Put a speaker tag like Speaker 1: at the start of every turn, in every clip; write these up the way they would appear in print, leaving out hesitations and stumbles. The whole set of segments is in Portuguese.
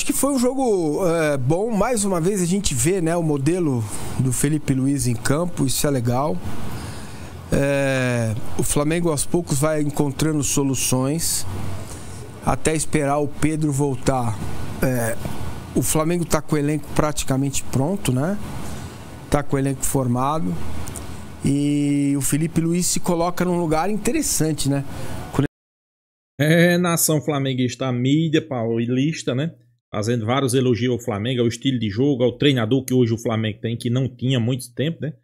Speaker 1: Acho que foi um jogo bom. Mais uma vez a gente vê, né, o modelo do Felipe Luiz em campo, isso é legal. O Flamengo aos poucos vai encontrando soluções até esperar o Pedro voltar. O Flamengo está com o elenco praticamente pronto, né? Está com o elenco formado. E o Felipe Luiz se coloca num lugar interessante, né?
Speaker 2: Nação flamenguista, a mídia paulista, né? Fazendo vários elogios ao Flamengo, ao estilo de jogo, ao treinador que hoje o Flamengo tem, que não tinha há muito tempo, né?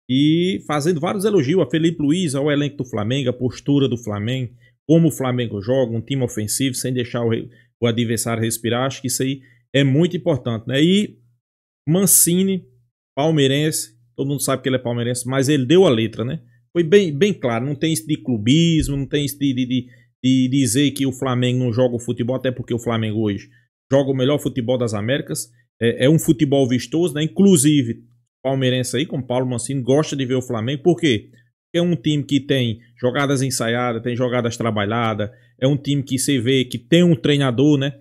Speaker 2: E fazendo vários elogios a Felipe Luiz, ao elenco do Flamengo, a postura do Flamengo, como o Flamengo joga, um time ofensivo, sem deixar o adversário respirar. Acho que isso aí é muito importante, né? E Mancini, palmeirense, todo mundo sabe que ele é palmeirense, mas ele deu a letra, né? Foi bem claro, não tem isso de clubismo, não tem isso de dizer que o Flamengo não joga o futebol, até porque o Flamengo hoje joga o melhor futebol das Américas, é um futebol vistoso, né? Inclusive, palmeirense aí, como Paulo Mancini, gosta de ver o Flamengo, por quê? Porque é um time que tem jogadas ensaiadas, tem jogadas trabalhadas, é um time que você vê que tem um treinador, né?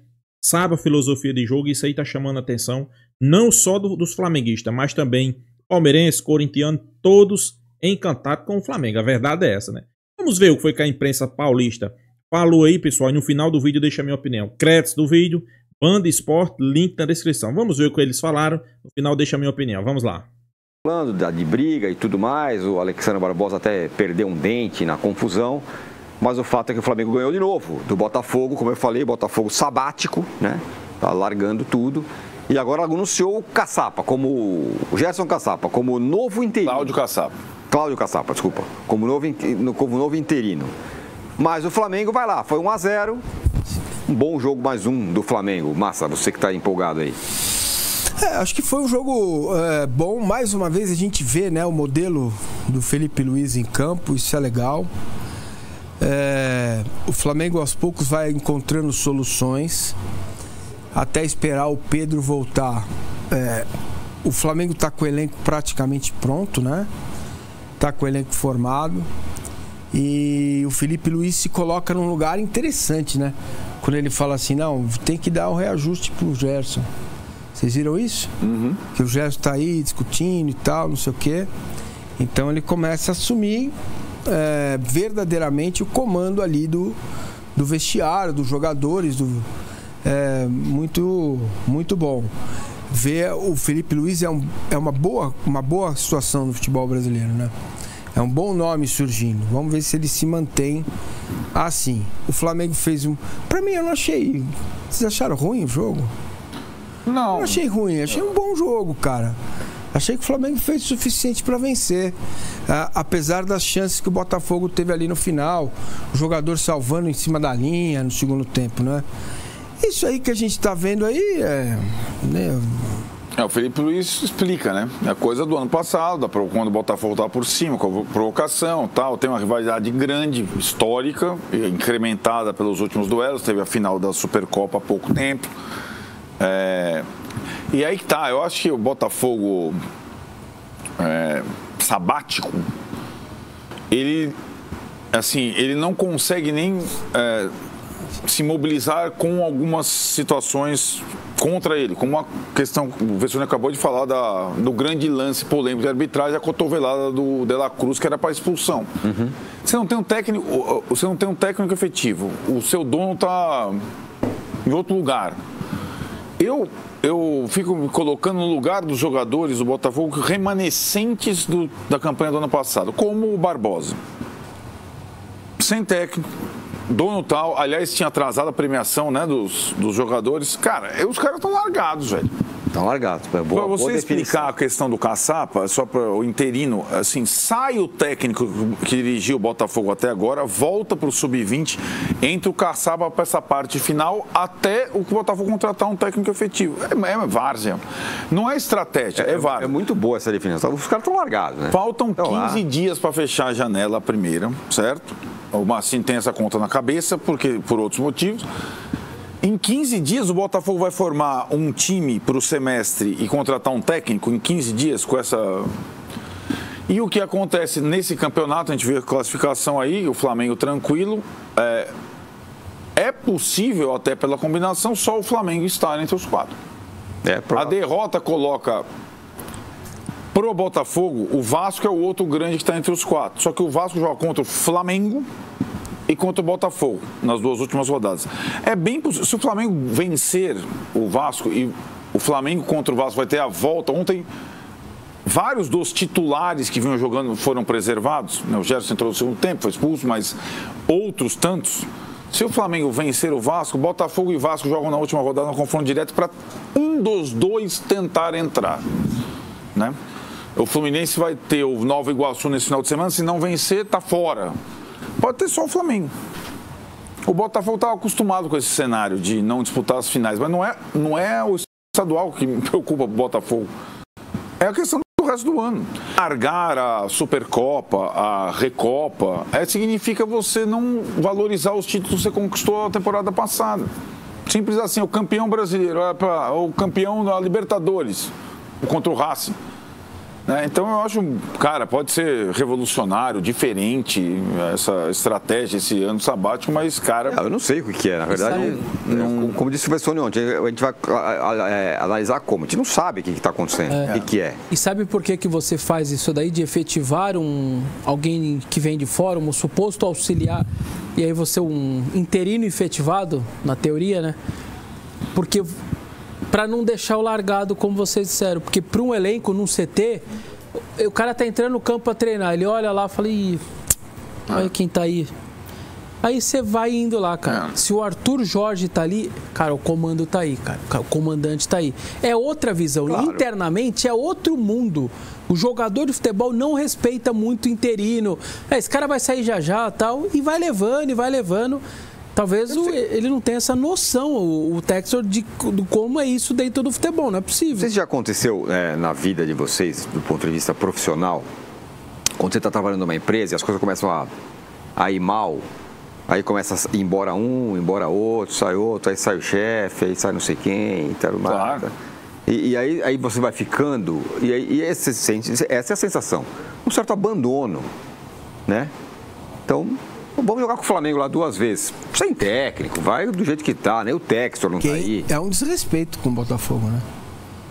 Speaker 2: Sabe a filosofia de jogo, e isso aí tá chamando a atenção, não só dos flamenguistas, mas também palmeirense, corintiano, todos encantados com o Flamengo. A verdade é essa, né? Vamos ver o que foi que a imprensa paulista falou aí, pessoal, e no final do vídeo deixa a minha opinião. Créditos do vídeo, Band Esporte, link na descrição. Vamos ver o que eles falaram, no final deixa a minha opinião. Vamos lá.
Speaker 3: Falando de briga e tudo mais, o Alexandre Barbosa até perdeu um dente na confusão, mas o fato é que o Flamengo ganhou de novo do Botafogo, como eu falei, Botafogo sabático, né? Tá largando tudo. E agora anunciou o Caçapa, o Gerson Caçapa, como novo interino. Cláudio Caçapa, desculpa. Como novo interino. Mas o Flamengo vai lá, foi 1-0. Um bom jogo, mais um do Flamengo. Massa, você que está empolgado aí.
Speaker 1: Acho que foi um jogo bom. Mais uma vez a gente vê, né, o modelo do Felipe Luiz em campo, isso é legal. O Flamengo aos poucos vai encontrando soluções até esperar o Pedro voltar. O Flamengo está com o elenco praticamente pronto, né? Está com o elenco formado. E o Felipe Luiz se coloca num lugar interessante, né? Quando ele fala assim, não, tem que dar um reajuste pro Gerson. Vocês viram isso?
Speaker 3: Uhum.
Speaker 1: Que o Gerson tá aí discutindo e tal, não sei o quê. Então ele começa a assumir verdadeiramente o comando ali do vestiário, dos jogadores, muito bom. Ver o Felipe Luiz é uma boa situação no futebol brasileiro, né? É um bom nome surgindo. Vamos ver se ele se mantém assim. O Flamengo fez Pra mim, eu não achei. Vocês acharam ruim o jogo?
Speaker 4: Não.
Speaker 1: Eu não achei ruim. Achei um bom jogo, cara. Achei que o Flamengo fez o suficiente para vencer. Apesar das chances que o Botafogo teve ali no final. O jogador salvando em cima da linha no segundo tempo, né? Isso aí que a gente tá vendo aí
Speaker 4: o Felipe Luiz explica, né? É coisa do ano passado, quando o Botafogo estava por cima, com provocação, tal. Tem uma rivalidade grande, histórica, incrementada pelos últimos duelos. Teve a final da Supercopa há pouco tempo. E aí que tá, eu acho que o Botafogo sabático, ele não consegue nem se mobilizar com algumas situações contra ele, como a questão, o Vessone acabou de falar do grande lance polêmico de arbitragem, a cotovelada do De La Cruz, que era para expulsão.
Speaker 3: Uhum.
Speaker 4: Você não tem um técnico efetivo, o seu dono está em outro lugar. Eu fico me colocando no lugar dos jogadores do Botafogo remanescentes da campanha do ano passado, como o Barbosa. Sem técnico, dono tal, aliás, tinha atrasado a premiação, né, dos jogadores. Cara, os caras estão largados, velho.
Speaker 3: Estão largados.
Speaker 4: Para você explicar a questão do Caçapa, só para o interino, assim, sai o técnico que dirigiu o Botafogo até agora, volta para o Sub-20, entra o Caçapa para essa parte final, até o Botafogo contratar um técnico efetivo. É várzea. Não é estratégia, é várzea.
Speaker 3: É muito boa essa definição. Os caras estão largados, né?
Speaker 4: Faltam 15 dias para fechar a janela, a primeira, certo? O Mancini tem essa conta na cabeça, porque por outros motivos. Em 15 dias o Botafogo vai formar um time para o semestre e contratar um técnico em 15 dias com essa... E o que acontece nesse campeonato, a gente vê a classificação aí, o Flamengo tranquilo, é possível, até pela combinação, só o Flamengo estar entre os 4. A derrota coloca pro Botafogo, o Vasco é o outro grande que está entre os 4. Só que o Vasco joga contra o Flamengo e contra o Botafogo nas 2 últimas rodadas. É bem possível. Se o Flamengo vencer o Vasco e o Flamengo contra o Vasco vai ter a volta. Ontem, vários dos titulares que vinham jogando foram preservados. O Gerson entrou no segundo tempo, foi expulso, mas outros tantos. Se o Flamengo vencer o Vasco, Botafogo e Vasco jogam na última rodada no confronto direto para um dos dois tentar entrar, né? O Fluminense vai ter o Nova Iguaçu nesse final de semana, se não vencer, tá fora. Pode ter só o Flamengo. O Botafogo estava acostumado com esse cenário de não disputar as finais, mas não é o estadual que me preocupa o Botafogo. É a questão do resto do ano. Largar a Supercopa, a Recopa, significa você não valorizar os títulos que você conquistou a temporada passada. Simples assim, o campeão brasileiro, o campeão da Libertadores, contra o Racing. Então eu acho, cara, pode ser revolucionário, diferente essa estratégia, esse ano sabático, mas, cara...
Speaker 3: Eu não sei o que é, na verdade. Como disse o professor ontem, a gente vai analisar como. A gente não sabe o que está acontecendo, o que é.
Speaker 5: E sabe por que você faz isso daí, de efetivar alguém que vem de fora, um suposto auxiliar, e aí você um interino efetivado, na teoria, né? Porque... para não deixar o largado, como vocês disseram. Porque para um elenco, num CT, o cara tá entrando no campo para treinar. Ele olha lá e fala, olha quem tá aí. Aí você vai indo lá, cara. Se o Arthur Jorge tá ali, cara, o comando tá aí, cara. O comandante tá aí. É outra visão. Claro. Internamente é outro mundo. O jogador de futebol não respeita muito o interino. Esse cara vai sair já, tal, e vai levando. Talvez ele não tenha essa noção, o Textor, de como é isso dentro do futebol, não é possível.
Speaker 3: Não sei se já aconteceu na vida de vocês, do ponto de vista profissional, quando você está trabalhando numa empresa e as coisas começam a ir mal, aí começa a ir embora um, embora outro, aí sai o chefe, aí sai não sei quem, tal, claro. E aí você vai ficando, e essa é a sensação, um certo abandono, né? Então... vamos jogar com o Flamengo lá 2 vezes. Sem técnico, vai do jeito que tá, né? O Textor não tá aí.
Speaker 1: É um desrespeito com o Botafogo, né?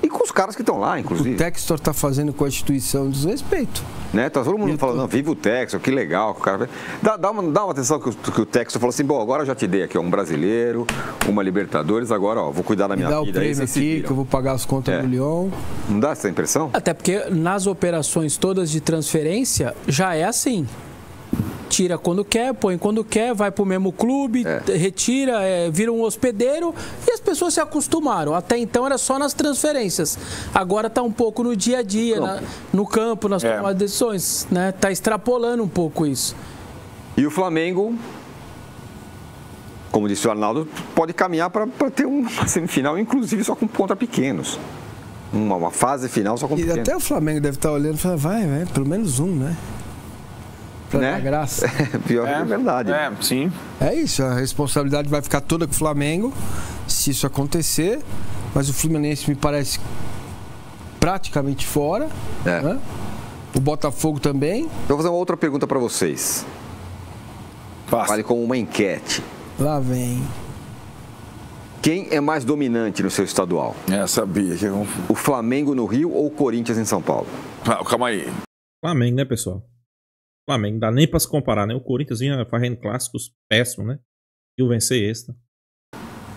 Speaker 3: E com os caras que estão lá, inclusive.
Speaker 1: O Textor tá fazendo com a instituição um desrespeito.
Speaker 3: Né? Tá todo mundo falando, não, viva o Textor, que legal. O cara... dá uma atenção que o Textor falou assim, bom, agora eu já te dei aqui, um brasileiro, uma Libertadores, agora, vou cuidar da minha vida.
Speaker 1: Dá o prêmio aqui, que eu vou pagar as contas do Lyon.
Speaker 3: Não dá essa impressão?
Speaker 5: Até porque nas operações todas de transferência, já é assim. Tira quando quer, põe quando quer, vai pro mesmo clube, retira, vira um hospedeiro e as pessoas se acostumaram. Até então era só nas transferências. Agora tá um pouco no dia a dia, no campo, nas tomadas de decisões, né? Tá extrapolando um pouco isso.
Speaker 3: E o Flamengo, como disse o Arnaldo, pode caminhar para ter uma semifinal, inclusive só com ponta pequenos. Uma fase final só com pequenos.
Speaker 1: E até o Flamengo deve estar olhando e falando, vai, pelo menos um, né? Pra graça.
Speaker 3: Pior que é verdade.
Speaker 4: Sim.
Speaker 1: É isso, a responsabilidade vai ficar toda com o Flamengo, se isso acontecer, mas o Fluminense me parece praticamente fora. Né? O Botafogo também.
Speaker 3: Eu vou fazer uma outra pergunta para vocês. Vale como uma enquete.
Speaker 1: Lá vem.
Speaker 3: Quem é mais dominante no seu estadual?
Speaker 4: Sabia.
Speaker 3: O Flamengo no Rio ou o Corinthians em São Paulo?
Speaker 4: Calma aí.
Speaker 2: Flamengo, né, pessoal? Flamengo, não dá nem pra se comparar, né? O Corinthians vinha fazendo clássicos péssimos, né? E o vencer esse.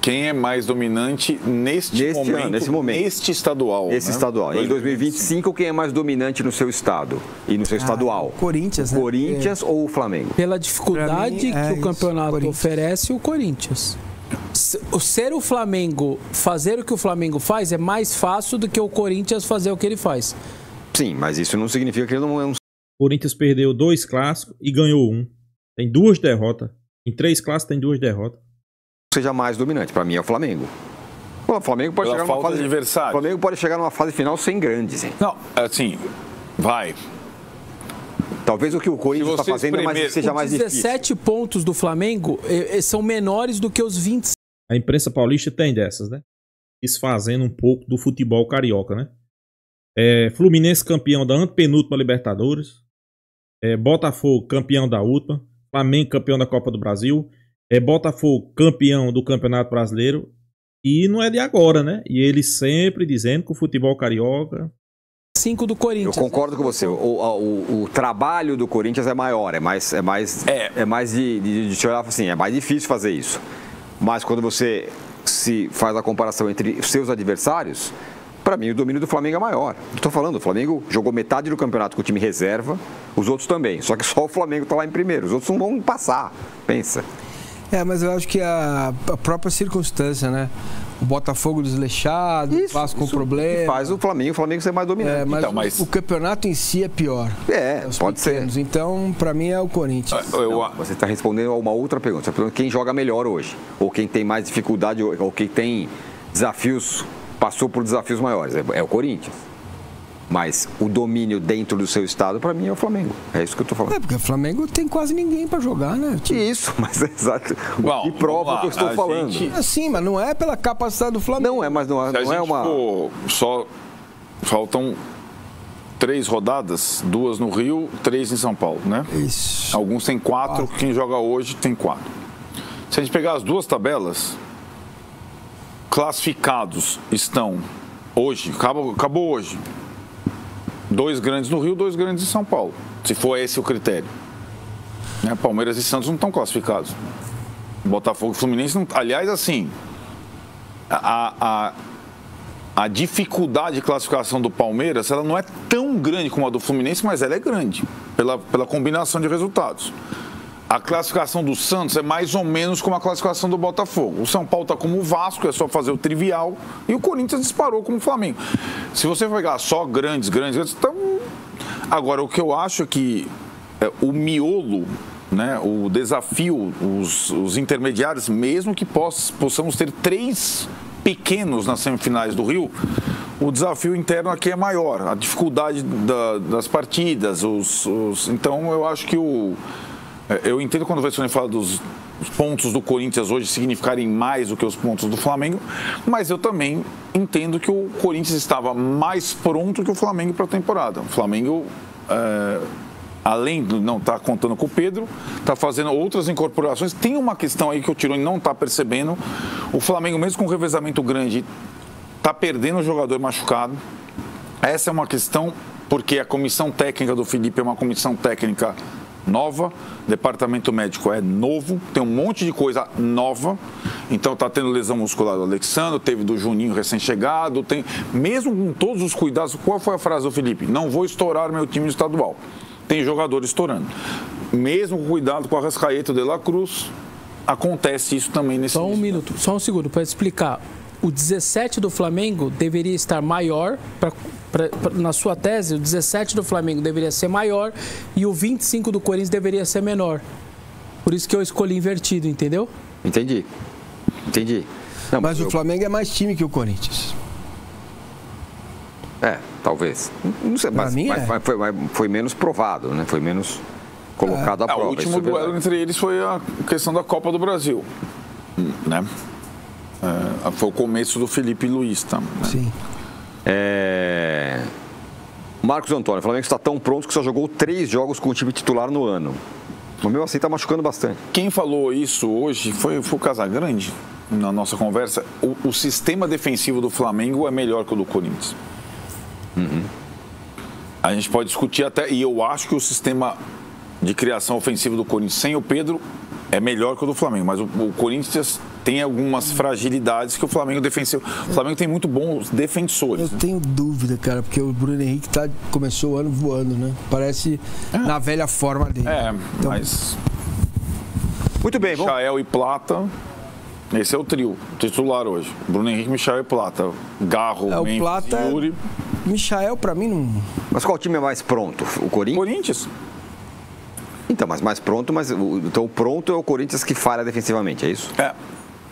Speaker 4: Quem é mais dominante neste momento, neste estadual?
Speaker 3: Esse estadual. Em 2025, quem é mais dominante no seu estado e no seu estadual?
Speaker 1: Corinthians, né?
Speaker 3: Corinthians ou o Flamengo?
Speaker 5: Pela dificuldade que o campeonato oferece, o Corinthians. Ser o Flamengo, fazer o que o Flamengo faz é mais fácil do que o Corinthians fazer o que ele faz.
Speaker 3: Sim, mas isso não significa que ele não é um...
Speaker 2: O Corinthians perdeu 2 clássicos e ganhou 1. Tem 2 derrotas. Em 3 clássicos tem 2 derrotas.
Speaker 3: Seja mais dominante. Para mim é o Flamengo. O Flamengo pode chegar numa fase
Speaker 4: adversário.
Speaker 3: O Flamengo pode chegar numa fase final sem grandes, hein?
Speaker 4: Não, assim, vai.
Speaker 3: Talvez o que o Corinthians está fazendo seja mais difícil.
Speaker 5: Os 17 pontos do Flamengo são menores do que os 20.
Speaker 2: A imprensa paulista tem dessas, né? Desfazendo um pouco do futebol carioca, né? Fluminense campeão da antepenúltima Libertadores. Botafogo campeão da última. Flamengo campeão da Copa do Brasil. É Botafogo campeão do Campeonato Brasileiro e não é de agora, né? E ele sempre dizendo que o futebol carioca...
Speaker 5: 5 do Corinthians.
Speaker 3: Eu concordo com você. O trabalho do Corinthians é maior, é mais de te olhar assim, é mais difícil fazer isso. Mas quando você se faz a comparação entre os seus adversários, para mim o domínio do Flamengo é maior. Estou falando, o Flamengo jogou metade do campeonato com o time reserva, os outros também. Só que só o Flamengo está lá em primeiro, os outros não vão passar. Pensa.
Speaker 1: Mas eu acho que a própria circunstância, né? O Botafogo desleixado, o Vasco com problema.
Speaker 3: Faz o Flamengo ser mais dominante.
Speaker 1: Mas o campeonato em si é pior.
Speaker 3: Pode ser.
Speaker 1: Então, para mim, é o Corinthians.
Speaker 3: Você está respondendo a uma outra pergunta. Você está perguntando quem joga melhor hoje. Ou quem tem mais dificuldade, ou quem tem desafios, passou por desafios maiores. É o Corinthians. Mas o domínio dentro do seu estado, para mim, é o Flamengo. É isso que eu estou falando.
Speaker 1: Porque o Flamengo tem quase ninguém para jogar, né?
Speaker 3: Isso, mas é exato. E prova o que eu estou falando.
Speaker 1: Sim, mas não é pela capacidade do Flamengo.
Speaker 3: Não é, mas não é uma...
Speaker 4: Só faltam 3 rodadas, 2 no Rio, 3 em São Paulo, né?
Speaker 1: Isso.
Speaker 4: Alguns têm 4, quem joga hoje tem 4. Se a gente pegar as 2 tabelas, classificados estão hoje, acabou hoje. 2 grandes no Rio, 2 grandes em São Paulo. Se for esse o critério. Palmeiras e Santos não estão classificados. Botafogo e Fluminense não... Aliás, assim, a dificuldade de classificação do Palmeiras, ela não é tão grande como a do Fluminense, mas ela é grande, pela combinação de resultados. A classificação do Santos é mais ou menos como a classificação do Botafogo. O São Paulo está como o Vasco, é só fazer o trivial. E o Corinthians disparou como o Flamengo. Se você pegar só grandes, então... Agora, o que eu acho é que o miolo, né, o desafio, os intermediários, mesmo que possamos ter 3 pequenos nas semifinais do Rio, o desafio interno aqui é maior. A dificuldade das partidas. Então, eu acho que eu entendo quando você fala dos pontos do Corinthians hoje significarem mais do que os pontos do Flamengo, mas eu também entendo que o Corinthians estava mais pronto que o Flamengo para a temporada. O Flamengo, além de não estar contando com o Pedro, está fazendo outras incorporações. Tem uma questão aí que o Tironi não está percebendo. O Flamengo, mesmo com um revezamento grande, está perdendo o jogador machucado. Essa é uma questão porque a comissão técnica do Felipe é uma comissão técnica nova, departamento médico é novo, tem um monte de coisa nova, então tá tendo lesão muscular do Alexandre, teve do Juninho recém-chegado, tem, mesmo com todos os cuidados. Qual foi a frase do Felipe? Não vou estourar meu time estadual. Tem jogador estourando. Mesmo com cuidado com a Arrascaeta de la Cruz, acontece isso também nesse
Speaker 5: Só um minuto, só um segundo para explicar. O 17 do Flamengo deveria estar maior, na sua tese, o 17 do Flamengo deveria ser maior e o 25 do Corinthians deveria ser menor. Por isso que eu escolhi invertido, entendeu?
Speaker 3: Entendi.
Speaker 1: Não, mas o Flamengo é mais time que o Corinthians.
Speaker 3: Talvez. Não sei, mas foi menos provado, né? Foi menos colocado à prova.
Speaker 4: O último duelo entre eles foi a questão da Copa do Brasil, né? Foi o começo do Felipe Luiz também. Né?
Speaker 1: Sim.
Speaker 3: Marcos Antônio, o Flamengo está tão pronto que só jogou 3 jogos com o time titular no ano. O meu assim está machucando bastante.
Speaker 4: Quem falou isso hoje foi o Casagrande, na nossa conversa. O sistema defensivo do Flamengo é melhor que o do Corinthians. A gente pode discutir até, e eu acho que o sistema de criação ofensiva do Corinthians sem o Pedro é melhor que o do Flamengo, mas o Corinthians tem algumas fragilidades que o Flamengo defensivo. O Flamengo tem muito bons defensores.
Speaker 1: Eu tenho dúvida, cara, porque o Bruno Henrique começou o ano voando, né? Parece na velha forma dele.
Speaker 4: Então... mas...
Speaker 3: Muito bem, vamos...
Speaker 4: Michael e Plata, esse é o trio titular hoje. Bruno Henrique, Michael e Plata. Garro,
Speaker 1: o
Speaker 4: Memphis,
Speaker 1: Plata,
Speaker 4: Yuri.
Speaker 1: Michael, pra mim, não...
Speaker 3: Mas qual time é mais pronto? O Corinthians? Então, mas mais pronto, então o pronto é o Corinthians que falha defensivamente, é isso?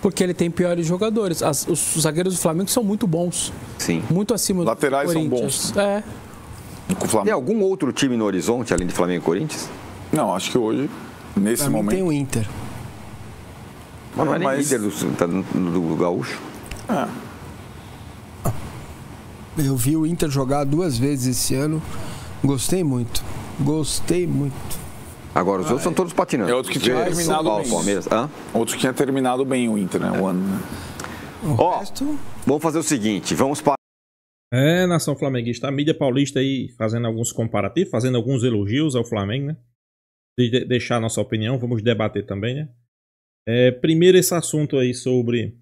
Speaker 5: Porque ele tem piores jogadores. Os zagueiros do Flamengo são muito bons.
Speaker 3: Sim.
Speaker 5: Muito acima do
Speaker 4: Laterais
Speaker 5: Corinthians.
Speaker 4: São bons.
Speaker 3: Tem algum outro time no horizonte, além de Flamengo e Corinthians?
Speaker 4: Não, acho que hoje, nesse momento...
Speaker 1: tem o Inter.
Speaker 3: Mas não é nem líder do Gaúcho.
Speaker 1: Eu vi o Inter jogar 2 vezes esse ano. Gostei muito.
Speaker 3: Agora, os outros são todos patinando.
Speaker 4: É outro que tinha terminado bem.
Speaker 3: Palmeiras.
Speaker 4: Outro que tinha terminado bem o Inter, né? O ano, né?
Speaker 3: Ó, vamos fazer o seguinte, vamos para...
Speaker 2: Nação flamenguista, a mídia paulista aí fazendo alguns comparativos, fazendo alguns elogios ao Flamengo, né? De deixar a nossa opinião, vamos debater também, né? Primeiro esse assunto aí sobre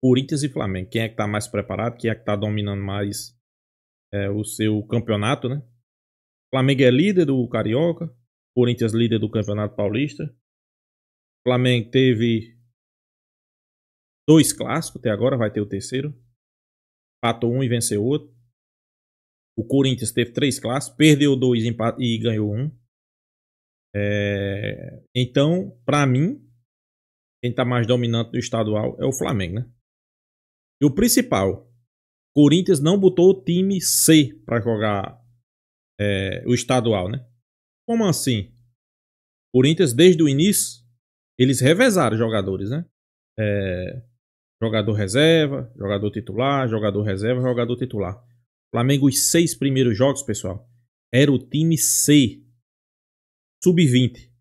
Speaker 2: Corinthians e Flamengo. Quem é que tá mais preparado, quem é que tá dominando mais o seu campeonato, né? Flamengo é líder do Carioca, Corinthians líder do Campeonato Paulista. Flamengo teve 2 clássicos até agora, vai ter o terceiro. Empatou 1 e venceu outro. O Corinthians teve 3 clássicos, perdeu 2 e ganhou 1. Então, pra mim, quem tá mais dominante do estadual é o Flamengo, né? E o principal, Corinthians não botou o time C pra jogar o estadual, né? Como assim? Corinthians, desde o início, eles revezaram jogadores, né? Jogador reserva, jogador titular, jogador reserva, jogador titular. Flamengo, os 6 primeiros jogos, pessoal, era o time C. Sub-20.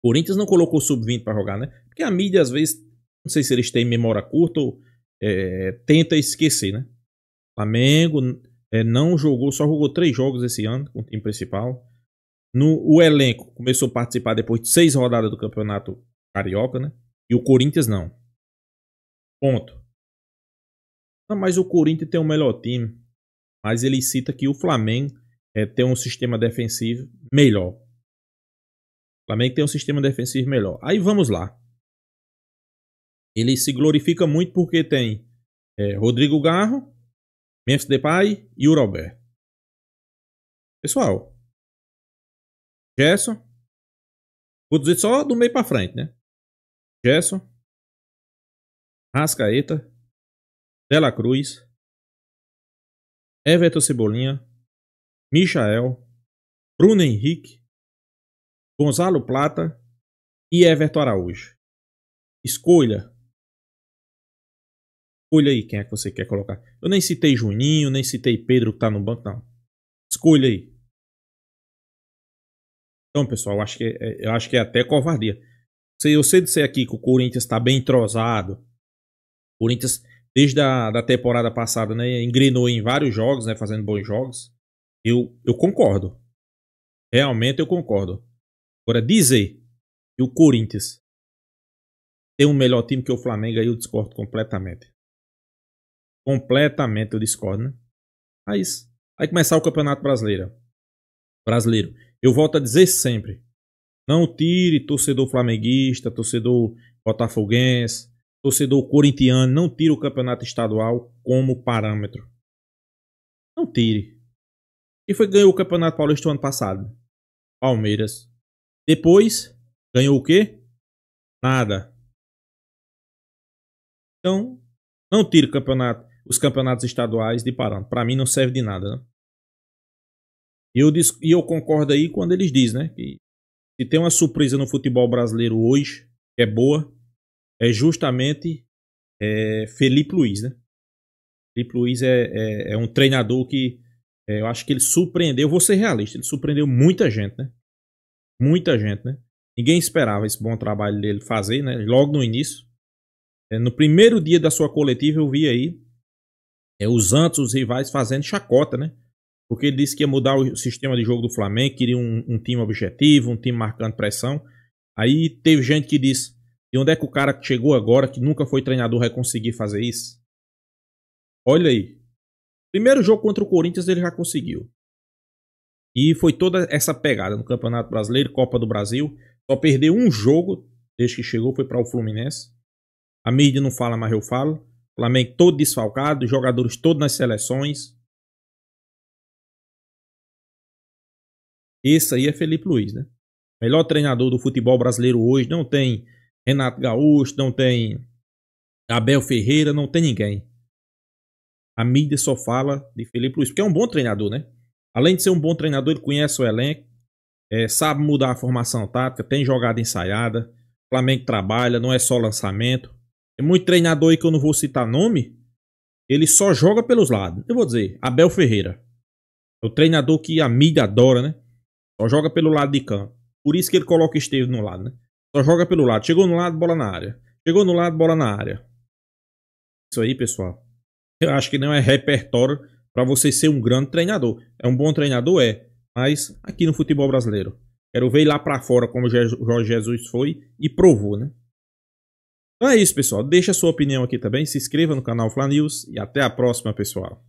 Speaker 2: Corinthians não colocou sub-20 para jogar, né? Porque a mídia, às vezes, não sei se eles têm memória curta ou tenta esquecer, né? Flamengo não jogou, só jogou 3 jogos esse ano com o time principal. O elenco começou a participar depois de 6 rodadas do Campeonato Carioca, né? E o Corinthians não. Ponto. Não, mas o Corinthians tem o melhor time. Mas ele cita que o Flamengo tem um sistema defensivo melhor. O Flamengo tem um sistema defensivo melhor. Aí vamos lá. Ele se glorifica muito porque tem Rodrigo Garro, Memphis Depay e Yuri Alberto. Pessoal, Gerson, vou dizer só do meio para frente, né? Gerson, Rascaeta, Dela Cruz, Everton Cebolinha, Michael, Bruno Henrique, Gonzalo Plata e Everton Araújo. Escolha aí quem é que você quer colocar. Eu nem citei Juninho, nem citei Pedro que tá no banco, não. Escolha aí. Então, pessoal, eu acho que é até covardia. Eu sei dizer aqui que o Corinthians está bem entrosado. O Corinthians, desde a temporada passada, né, engrenou em vários jogos, né, fazendo bons jogos. Eu concordo. Realmente eu concordo. Agora, dizer que o Corinthians tem um melhor time que o Flamengo, aí eu discordo completamente. Completamente eu discordo, né? Mas vai começar o Campeonato Brasileiro. Eu volto a dizer sempre. Não tire torcedor flamenguista, torcedor botafoguense, torcedor corintiano. Não tire o Campeonato Estadual como parâmetro. Não tire. Quem foi que ganhou o Campeonato Paulista no ano passado? Palmeiras. Depois, ganhou o quê? Nada. Então, não tire os campeonatos estaduais de parâmetro. Para mim não serve de nada, né? E eu concordo aí quando eles dizem, né? Que se tem uma surpresa no futebol brasileiro hoje, que é boa, é justamente Felipe Luiz, né? Felipe Luiz é um treinador que eu acho que ele surpreendeu, vou ser realista, ele surpreendeu muita gente, né? Muita gente, né? Ninguém esperava esse bom trabalho dele fazer, né? Logo no início. No primeiro dia da sua coletiva eu vi aí os os rivais fazendo chacota, né? Porque ele disse que ia mudar o sistema de jogo do Flamengo, queria um time objetivo, um time marcando pressão. Aí teve gente que disse, de onde é que o cara que chegou agora, que nunca foi treinador, vai conseguir fazer isso? Olha aí. Primeiro jogo contra o Corinthians ele já conseguiu. E foi toda essa pegada no Campeonato Brasileiro, Copa do Brasil. Só perdeu um jogo desde que chegou, foi para o Fluminense. A mídia não fala, mas eu falo. Flamengo todo desfalcado, jogadores todos nas seleções. Esse aí é Felipe Luiz, né? Melhor treinador do futebol brasileiro hoje. Não tem Renato Gaúcho, não tem Abel Ferreira, não tem ninguém. A mídia só fala de Felipe Luiz, porque é um bom treinador, né? Além de ser um bom treinador, ele conhece o elenco, sabe mudar a formação tática, tem jogada ensaiada, o Flamengo trabalha, não é só lançamento. Tem muito treinador aí que eu não vou citar nome, ele só joga pelos lados. Eu vou dizer, Abel Ferreira. É o treinador que a mídia adora, né? Só joga pelo lado de campo. Por isso que ele coloca o Esteves no lado, né? Só joga pelo lado. Chegou no lado, bola na área. Chegou no lado, bola na área. Isso aí, pessoal. Eu acho que não é repertório para você ser um grande treinador. É um bom treinador, é. Mas aqui no futebol brasileiro. Quero ver lá para fora como o Jorge Jesus foi e provou, né? Então é isso, pessoal. Deixa a sua opinião aqui também. Se inscreva no canal Fla News e até a próxima, pessoal.